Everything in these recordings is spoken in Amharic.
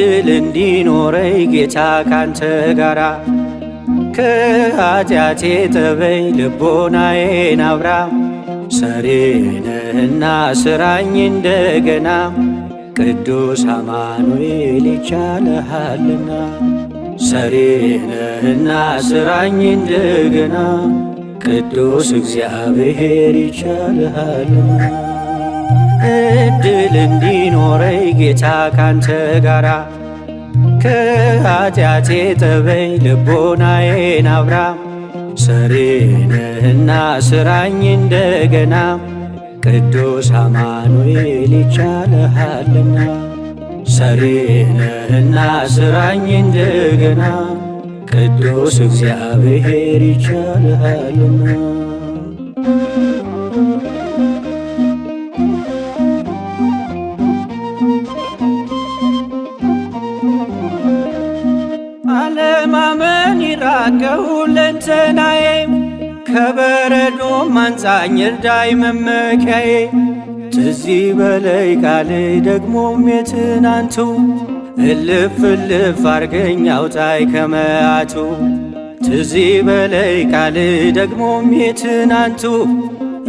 እድል እንዲኖረኝ ጌታ ካንተ ጋራ ከኃጢአቴ ጠበኝ ልቦናዬን አብራ ሰሪ ነህና ስራኝ እንደገና ቅዱስ አማኑኤል ይቻልሃልና ሰሪ ነህና ስራኝ እንደገና ቅዱስ እግዚአብሔር ይቻልሃልና እድል እንዲኖረኝ ጌታ ካንተ ጋራ ከኃጢአቴ ጠበኝ ልቦናዬን አብራ ሰሪ ነህና ስራኝ እንደገና ቅዱስ አማኑኤል ይቻልሃልና ሰሪ ነህና ስራኝ እንደገና ቅዱስ እግዚአብሔር ይቻልሃልና አለማመን ይራቅ ከሁለንተናዬ ከበረዶም አንጻኝ እርዳኝ መመኪያዬ ትዝ ይበለኝ ቃልህ ደግሞም የትናንቱ እልፍ እልፍ አርገኝ አውጣኝ ከመዓቱ ትዝ ይበለኝ ቃልህ ደግሞም የትናንቱ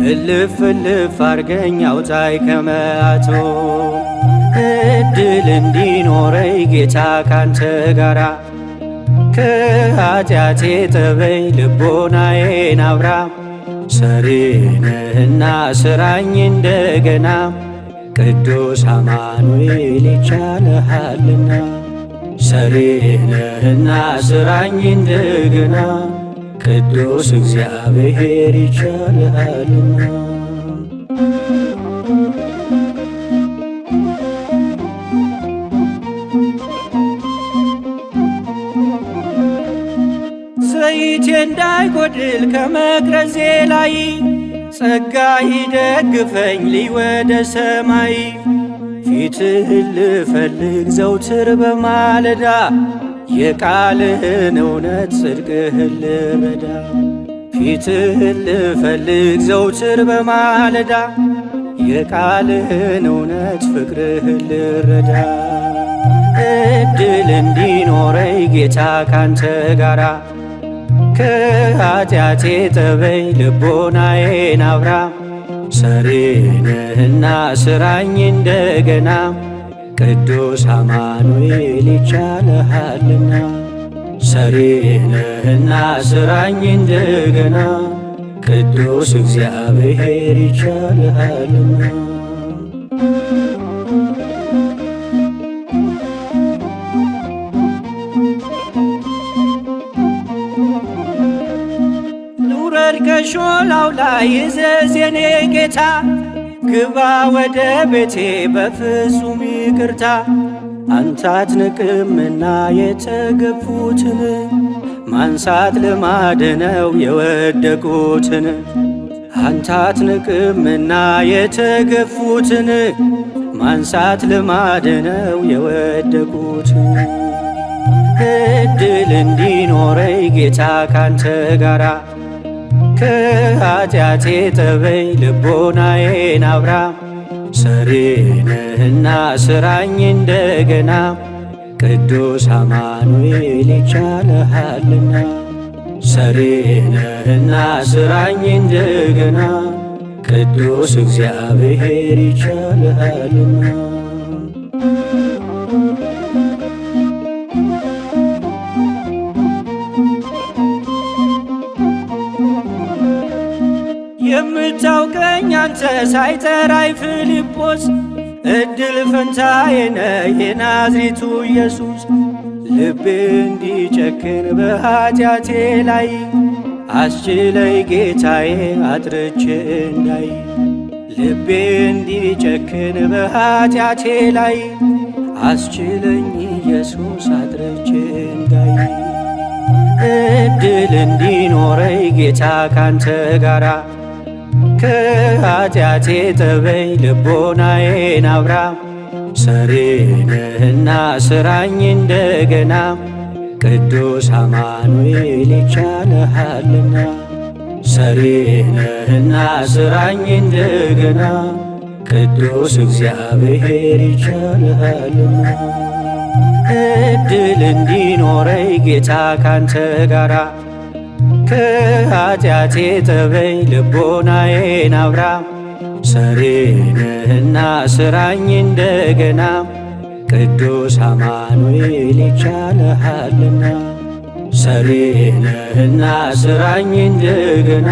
እልፍ እልፍ አርገኝ አውጣኝ ከመዓቱ እድል እንዲኖረኝ ጌታ ካንተ ጋራ ከኃጢአቴ ጠበኝ ልቦናዬን አብራ ሰሪ ነህና ስራኝ እንደገና ቅዱስ አማኑኤል ይቻልሃልና ሰሪ ነህና ስራኝ እንደገና ቅዱስ እግዚአብሔር ይቻልሃልና ዘይቴ እንዳይጎድል ከመቅረዜ ላይ ጸጋ ይደግፈኝ ልይ ወደ ሰማይ ፊትህን ልፈልግ ዘውትር በማለዳ የቃልህን እውነት ጽድቅህን ልረዳ ፊትህን ልፈልግ ዘውትር በማለዳ የቃልህን እውነት ፍቅርህን ልረዳ እድል እንዲኖረኝ ጌታ ካንተ ጋራ ከኃጢአቴ ጠበኝ ልቦናዬን አብራ ሰሪ ነህና ስራኝ እንደገና ቅዱስ አማኑኤል ይቻልሃልና ሰሪ ነህና ስራኝ እንደገና ቅዱስ እግዚአብሔር ይቻልሃልና ከሾላው ላይ ይዘዝ የኔ ጌታ ግባ ወደ ቤቴ በፍጹም ይቅርታ አንተ አትንቅምና የተገፉትን ማንሳት ልማድ ነው የወደቁትን አንተ አትንቅምና የተገፉትን ማንሳት ልማድ ነው የወደቁትን እድል እንዲኖረኝ ጌታ ካንተ ጋራ ከኃጢአቴ ጠበኝ ልቦናዬን አብራ ሰሪ ነህና ስራኝ እንደገና ቅዱስ አማኑኤል ይቻልሃልና ሰሪ ነህና ስራኝ እንደገና ቅዱስ እግዚአብሔር ይቻልሃልና የምታውቀኝ አንተ ሳይጠራኝ ፊልጶስ እድል ፈንታዬ ነህ የናዝሬቱ ኢየሱስ ልቤ እንዲጨክን በኃጢአቴ ላይ አስችለኝ ጌታዬ አጥርቼ እንዳይ ልቤ እንዲጨክን በኃጢአቴ ላይ አስችለኝ ኢየሱስ አጥርቼ እንዳይ እድል እንዲኖረኝ ጌታ ካንተ ጋራ ከኃጢአቴ ጠበኝ ልቦናዬን አብራ ሰሪ ነህና ስራኝ እንደገና ቅዱስ አማኑኤል ይቻልሃልና ሰሪ ነህና ስራኝ እንደገና ቅዱስ እግዚአብሔር ይቻልሃልና እድል እንዲኖረኝ ጌታ ካንተ ጋራ ከኃጢአቴ ጠበኝ ልቦናዬን አብራ ሰሪ ነህና ስራኝ እንደገና ቅዱስ አማኑኤል ይቻልሃልና ሰሪ ነህና ስራኝ እንደገና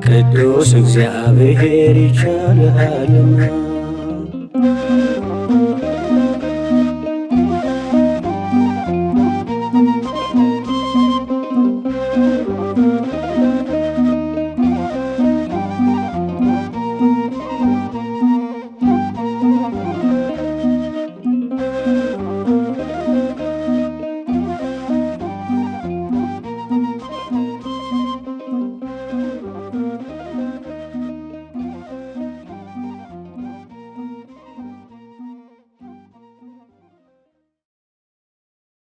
ቅዱስ እግዚአብሔር ይቻልሃልና